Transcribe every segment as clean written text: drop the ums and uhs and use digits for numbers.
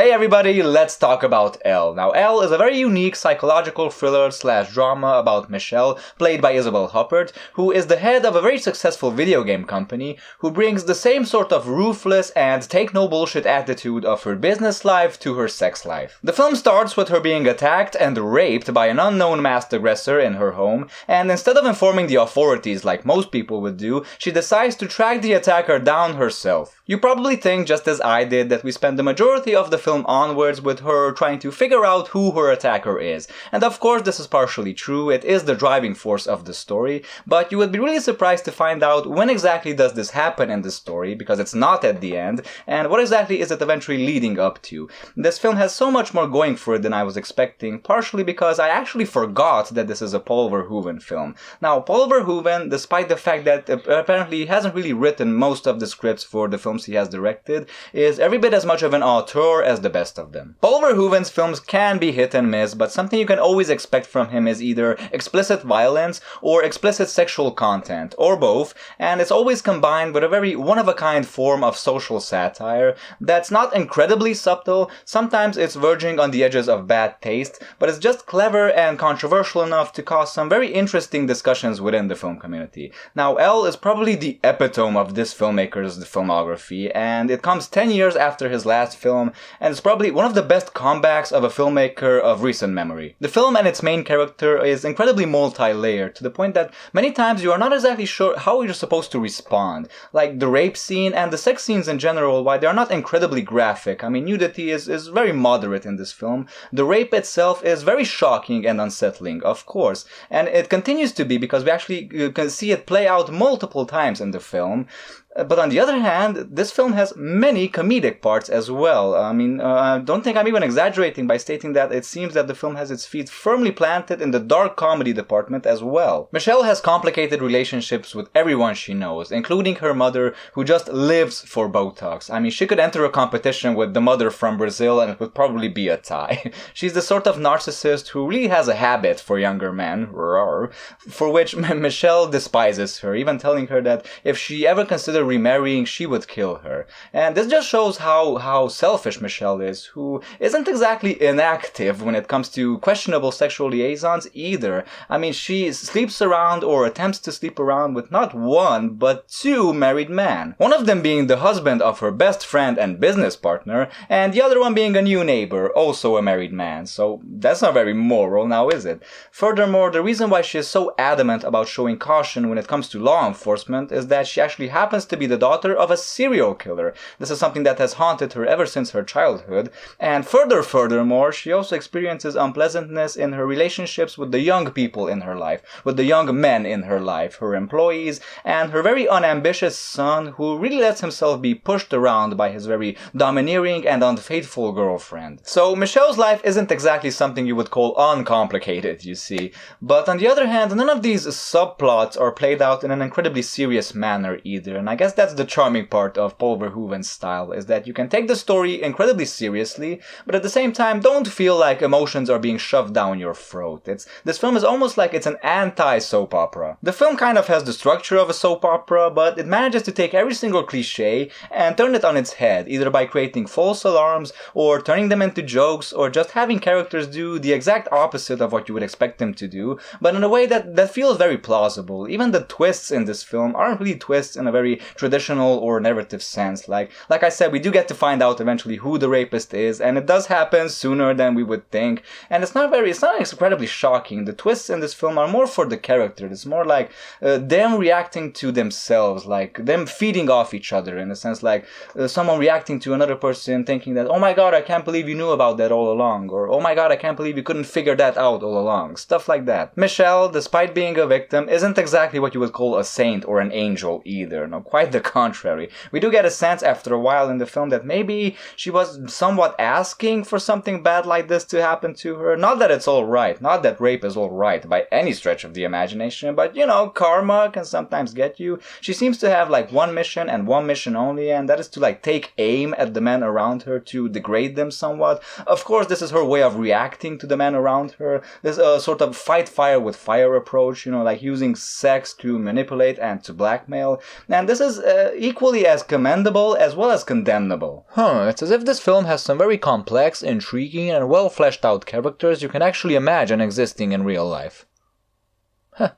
Hey everybody, let's talk about Elle. Now, Elle is a very unique psychological thriller/drama about Michelle, played by Isabel Huppert, who is the head of a very successful video game company, who brings the same sort of ruthless and take-no-bullshit attitude of her business life to her sex life. The film starts with her being attacked and raped by an unknown masked aggressor in her home, and instead of informing the authorities like most people would do, she decides to track the attacker down herself. You probably think, just as I did, that we spend the majority of the film onwards with her trying to figure out who her attacker is. And of course this is partially true, it is the driving force of the story, but you would be really surprised to find out when exactly does this happen in the story, because it's not at the end, and what exactly is it eventually leading up to. This film has so much more going for it than I was expecting, partially because I actually forgot that this is a Paul Verhoeven film. Now, Paul Verhoeven, despite the fact that apparently he hasn't really written most of the scripts for the films he has directed, is every bit as much of an auteur as the best of them. Paul Verhoeven's films can be hit and miss, but something you can always expect from him is either explicit violence or explicit sexual content, or both, and it's always combined with a very one-of-a-kind form of social satire that's not incredibly subtle. Sometimes it's verging on the edges of bad taste, but it's just clever and controversial enough to cause some very interesting discussions within the film community. Now, Elle is probably the epitome of this filmmaker's filmography, and it comes 10 years after his last film, and it's probably one of the best comebacks of a filmmaker of recent memory. The film and its main character is incredibly multi-layered, to the point that many times you are not exactly sure how you're supposed to respond. Like the rape scene and the sex scenes in general, while they are not incredibly graphic, I mean, nudity is very moderate in this film. The rape itself is very shocking and unsettling, of course, and it continues to be because we actually can see it play out multiple times in the film. But on the other hand, this film has many comedic parts as well. I mean, I don't think I'm even exaggerating by stating that it seems that the film has its feet firmly planted in the dark comedy department as well. Michelle has complicated relationships with everyone she knows, including her mother, who just lives for Botox. I mean, she could enter a competition with the mother from Brazil and it would probably be a tie. She's the sort of narcissist who really has a habit for younger men, for which Michelle despises her, even telling her that if she ever considers remarrying, she would kill her. And this just shows how selfish Michelle is, who isn't exactly inactive when it comes to questionable sexual liaisons either. I mean, she sleeps around or attempts to sleep around with not one, but two married men. One of them being the husband of her best friend and business partner, and the other one being a new neighbor, also a married man. So that's not very moral now, is it? Furthermore, the reason why she is so adamant about showing caution when it comes to law enforcement is that she actually happens to be the daughter of a serial killer. This is something that has haunted her ever since her childhood. And furthermore, she also experiences unpleasantness in her relationships with the young people in her life, with the young men in her life, her employees, and her very unambitious son, who really lets himself be pushed around by his very domineering and unfaithful girlfriend. So Michelle's life isn't exactly something you would call uncomplicated, you see. But on the other hand, none of these subplots are played out in an incredibly serious manner either, and I guess that's the charming part of Paul Verhoeven's style, is that you can take the story incredibly seriously, but at the same time don't feel like emotions are being shoved down your throat. This film is almost like it's an anti-soap opera. The film kind of has the structure of a soap opera, but it manages to take every single cliche and turn it on its head, either by creating false alarms, or turning them into jokes, or just having characters do the exact opposite of what you would expect them to do, but in a way that feels very plausible. Even the twists in this film aren't really twists in a very traditional or narrative sense. Like I said, we do get to find out eventually who the rapist is, and it does happen sooner than we would think, and it's not incredibly shocking. The twists in this film are more for the character. It's more like them reacting to themselves, like them feeding off each other, in a sense, like someone reacting to another person thinking that, oh my god, I can't believe you knew about that all along, or oh my god, I can't believe you couldn't figure that out all along, stuff like that. Michelle, despite being a victim, isn't exactly what you would call a saint or an angel either. No, quite the contrary. We do get a sense after a while in the film that maybe she was somewhat asking for something bad like this to happen to her. Not that it's alright, not that rape is alright by any stretch of the imagination, but you know, karma can sometimes get you. She seems to have like one mission and one mission only, and that is to like take aim at the men around her to degrade them somewhat. Of course, this is her way of reacting to the men around her. This sort of fight fire with fire approach, you know, like using sex to manipulate and to blackmail. And this is is equally as commendable as well as condemnable. It's as if this film has some very complex, intriguing, and well fleshed out characters you can actually imagine existing in real life.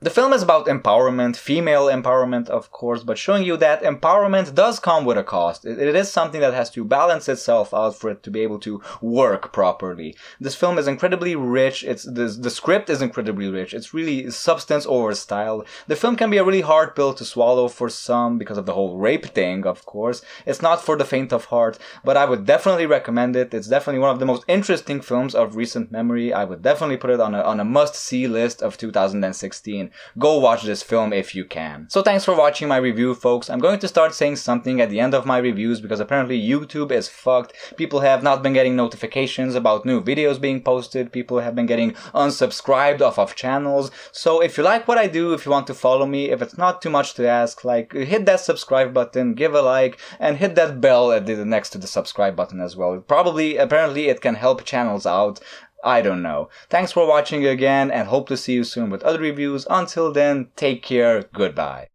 The film is about empowerment, female empowerment of course, but showing you that empowerment does come with a cost. It is something that has to balance itself out for it to be able to work properly. This film is incredibly rich, the script is incredibly rich, it's really substance over style. The film can be a really hard pill to swallow for some because of the whole rape thing, of course. It's not for the faint of heart, but I would definitely recommend it. It's definitely one of the most interesting films of recent memory. I would definitely put it on a must-see list of 2016. Go watch this film if you can. So thanks for watching my review, folks. I'm going to start saying something at the end of my reviews because apparently YouTube is fucked. People have not been getting notifications about new videos being posted. People have been getting unsubscribed off of channels. So if you like what I do, if you want to follow me, if it's not too much to ask, like hit that subscribe button, give a like, and hit that bell next to the subscribe button as well. Apparently it can help channels out. I don't know. Thanks for watching again and hope to see you soon with other reviews. Until then, take care. Goodbye.